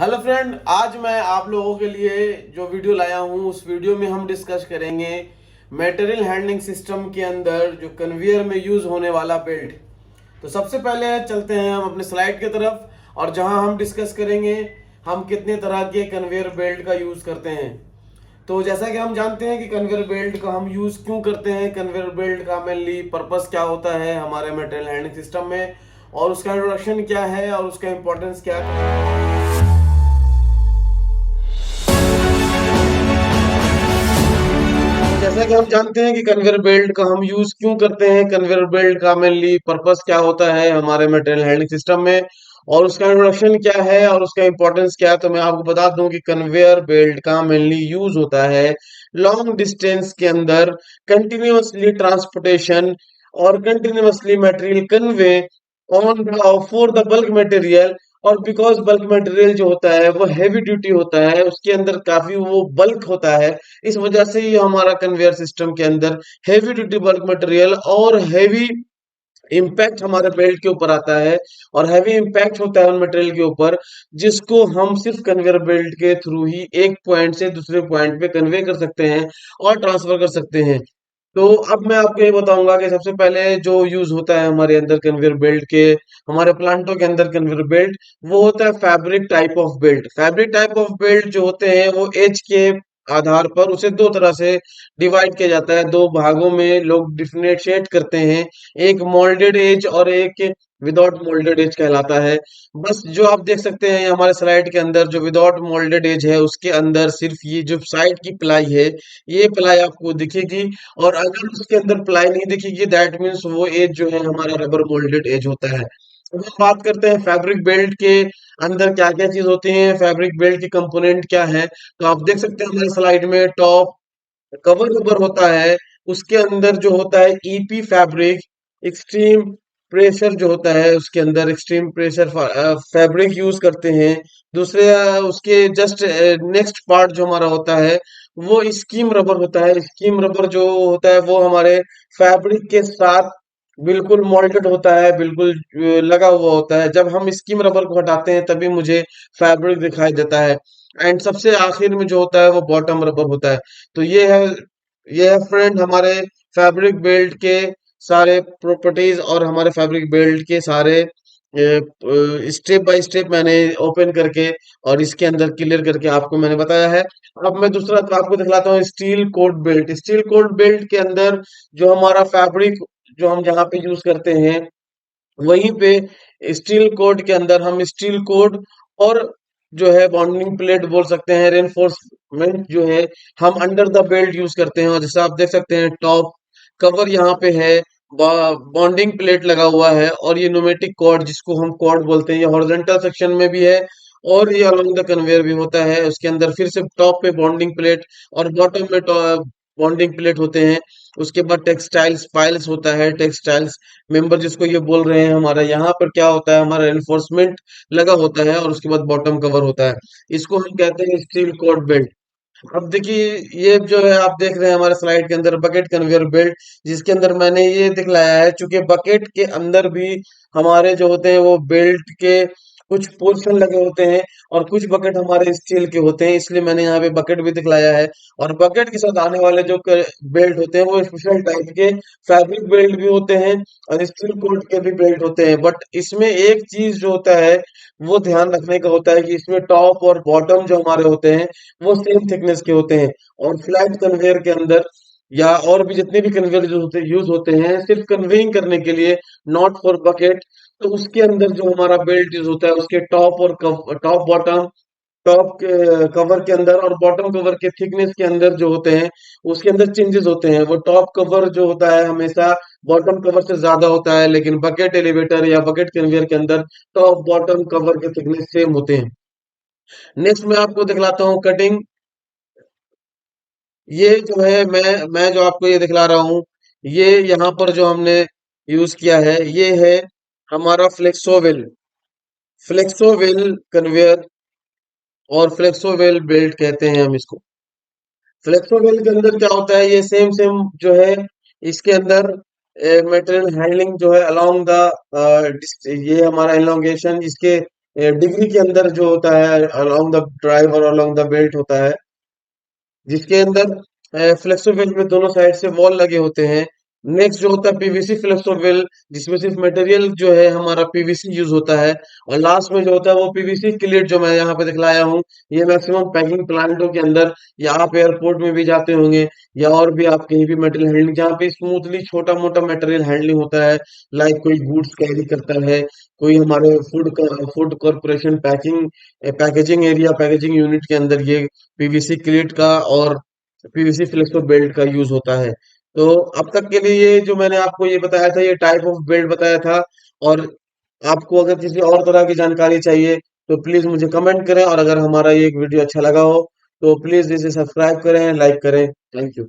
Hello friend, आज मैं आप लोगों के लिए जो वीडियो लाया हूँ उस वीडियो में हम डिस्कस करेंगे मटेरियल हैंडलिंग सिस्टम के अंदर जो कन्वेयर में यूज होने वाला बेल्ट। तो सबसे पहले चलते हैं हम अपने स्लाइड की तरफ और जहां हम डिस्कस करेंगे हम कितने तरह के कन्वेयर बेल्ट का यूज करते हैं। तो जैसा कि हम जानते हैं कि कन्वेयर बेल्ट का हम यूज क्यों करते हैं, कन्वेयर बेल्ट का मेनली पर्पस क्या होता है हमारे मटेरियल हैंडलिंग सिस्टम में, और उसका इंट्रोडक्शन क्या है और उसका इंपॉर्टेंस क्या है। जैसा कि हम जानते हैं कि कन्वेयर बेल्ट का हम यूज क्यों करते हैं, कन्वेयर बेल्ट का मेनली पर्पस क्या होता है हमारे मटेरियल हैंडलिंग सिस्टम में, और उसका इंट्रोडक्शन क्या है और उसका इंपॉर्टेंस क्या है। तो मैं आपको बता दूं कि कन्वेयर बेल्ट का मेनली यूज होता है लॉन्ग डिस्टेंस के अंदर कंटिन्यूअसली ट्रांसपोर्टेशन और continuously material convey on for the bulk material. और बिकॉज बल्क मटेरियल जो होता है वो हैवी ड्यूटी होता है, उसके अंदर काफी वो बल्क होता है, इस वजह से ये हमारा कन्वेयर सिस्टम के अंदर हैवी ड्यूटी बल्क मटेरियल और हैवी इम्पैक्ट हमारे बेल्ट के ऊपर आता है। और हैवी इम्पैक्ट होता है उन मटेरियल के ऊपर जिसको हम सिर्फ कन्वेयर बेल्ट के थ्रू ही एक पॉइंट से दूसरे पॉइंट पे कन्वे कर सकते हैं और ट्रांसफर कर सकते हैं। तो अब मैं आपको ये बताऊंगा कि सबसे पहले जो यूज होता है हमारे अंदर कन्वेयर बेल्ट के, हमारे प्लांटों के अंदर कन्वेयर बेल्ट, वो होता है fabric type of belt. Fabric type of belt जो होते हैं वो एज के आधार पर उसे दो तरह से डिवाइड किया जाता है, दो भागों में लोग डिफरेंशिएट करते हैं। एक मोल्डेड एज और एक विदाउट मोल्डेड एज कहलाता है। बस जो आप देख सकते हैं हमारे स्लाइड के अंदर, जो विदाउट मोल्डेड एज है उसके अंदर सिर्फ ये जो साइड की प्लाई है ये प्लाई आपको दिखेगी, और अगर उसके अंदर प्लाई नहीं दिखेगी दैट मीन्स वो एज जो है हमारा रबर मोल्डेड एज होता है। अब हम बात करते हैं फैब्रिक बेल्ट के अंदर क्या क्या चीज होती है, फैब्रिक बेल्ट के कंपोनेंट क्या है। तो आप देख सकते हैं हमारे स्लाइड में टॉप कवर रबर होता है, उसके अंदर जो होता है ईपी फैब्रिक, एक्सट्रीम प्रेशर जो होता है उसके अंदर एक्सट्रीम प्रेशर फैब्रिक यूज करते हैं। दूसरे उसके जस्ट नेक्स्ट पार्ट जो हमारा होता है वो स्कीम रबर होता है। स्कीम रबर जो होता है वो हमारे फैब्रिक के साथ बिल्कुल मोल्डेड होता है, बिल्कुल लगा हुआ होता है। जब हम स्कीम रबर को हटाते हैं तभी मुझे फैब्रिक दिखाई देता है। एंड सबसे आखिर में जो होता है वो बॉटम रबर होता है। तो ये है फ्रेंड हमारे फैब्रिक बेल्ट के सारे प्रॉपर्टीज और हमारे फैब्रिक बेल्ट के सारे स्टेप बाय स्टेप मैंने ओपन करके और इसके अंदर क्लियर करके आपको मैंने बताया है। अब मैं दूसरा तो आपको दिखलाता हूँ steel cored belt. Steel cored belt के अंदर जो हमारा फैब्रिक जो हम जहाँ पे यूज करते हैं वहीं पे स्टील कोड के अंदर हम स्टील कोड और जो है बॉन्डिंग प्लेट बोल सकते हैं, रेनफोर्समेंट जो है हम अंडर द बेल्ट यूज करते हैं। और जैसे आप देख सकते हैं टॉप कवर यहाँ पे है, बॉन्डिंग प्लेट लगा हुआ है, और ये न्यूमेटिक कॉर्ड जिसको हम कॉर्ड बोलते हैं ये हॉरिजॉन्टल सेक्शन में भी है और ये अलोंग द कन्वेयर भी होता है। उसके अंदर फिर से टॉप पे बॉन्डिंग प्लेट और बॉटम में बॉन्डिंग प्लेट होते हैं। उसके बाद टेक्सटाइल्स पाइल्स होता है, टेक्सटाइल्स मेंबर जिसको ये बोल रहे हैं। हमारा यहाँ पर क्या होता है, हमारा एनफोर्समेंट लगा होता है और उसके बाद बॉटम कवर होता है। इसको हम कहते हैं स्टील कोड बेल्ट। अब देखिए ये जो है आप देख रहे हैं हमारे स्लाइड के अंदर बकेट कन्वेयर बेल्ट, जिसके अंदर मैंने ये दिखलाया है चूंकि बकेट के अंदर भी हमारे जो होते हैं वो बेल्ट के कुछ पोर्शन लगे होते हैं और कुछ बकेट हमारे स्टील के होते हैं, इसलिए मैंने यहाँ पे बकेट भी दिखलाया है। और बकेट के साथ आने वाले जो बेल्ट होते हैं वो स्पेशल टाइप के फैब्रिक बेल्ट भी होते हैं और स्टील कोट के भी बेल्ट होते हैं। बट इसमें एक चीज जो होता है वो ध्यान रखने का होता है कि इसमें टॉप और बॉटम जो हमारे होते हैं वो सेम थिकनेस के होते हैं। और फ्लैट कन्वेयर के अंदर या और भी जितने भी कन्वेयर यूज होते हैं सिर्फ कन्वेइंग करने के लिए, नॉट फॉर बकेट। तो उसके अंदर जो हमारा बेल्ट यूज होता है उसके टॉप और टॉप बॉटम, टॉप के कवर के अंदर और बॉटम कवर के थिकनेस के अंदर जो होते हैं उसके अंदर चेंजेस होते हैं। वो टॉप कवर जो होता है हमेशा बॉटम कवर से ज्यादा होता है, लेकिन बकेट एलिवेटर या बकेट कन्वेयर के अंदर टॉप बॉटम कवर के थिकनेस सेम होते हैं। नेक्स्ट मैं आपको दिखलाता हूँ कटिंग। ये जो है मैं जो आपको ये दिखला रहा हूँ, ये यहाँ पर जो हमने यूज किया है ये है हमारा फ्लेक्सोवेल। फ्लेक्सोवेल कन्वेयर और फ्लेक्सोवेल बेल्ट कहते हैं हम इसको। फ्लेक्सोवेल के अंदर क्या होता है, ये सेम सेम जो है इसके अंदर मटेरियल हैंडलिंग जो है अलोंग द ये हमारा एलोंगेशन इसके डिग्री के अंदर जो होता है अलोंग द ड्राइव और अलोंग द बेल्ट होता है, जिसके अंदर फ्लेक्सोवेल में दोनों साइड से वॉल लगे होते हैं। नेक्स्ट जो होता है पीवीसी फ्लेक्सोवेल, जिसमें सिर्फ मटेरियल जो है हमारा पीवीसी यूज होता है। और लास्ट में जो होता है वो पीवीसी क्लिट जो मैं यहाँ पे दिखलाया हूँ। ये मैक्सिमम पैकिंग प्लांटों के अंदर, या आप एयरपोर्ट में भी जाते होंगे, या और भी आप कहीं भी मटेरियल हैंडलिंग जहाँ पे स्मूथली छोटा मोटा मटेरियल हैंडलिंग होता है, लाइक कोई गुड्स कैरी करता है, कोई हमारे food corporation packaging area, packaging unit के अंदर ये पीवीसी क्लिट का और पीवीसी फ्लेक्सो बेल्ट का यूज होता है। तो अब तक के लिए ये जो मैंने आपको ये बताया था, ये टाइप ऑफ बेल्ट बताया था। और आपको अगर किसी और तरह की जानकारी चाहिए तो प्लीज मुझे कमेंट करें, और अगर हमारा ये वीडियो अच्छा लगा हो तो प्लीज इसे सब्सक्राइब करें, लाइक करें। Thank you.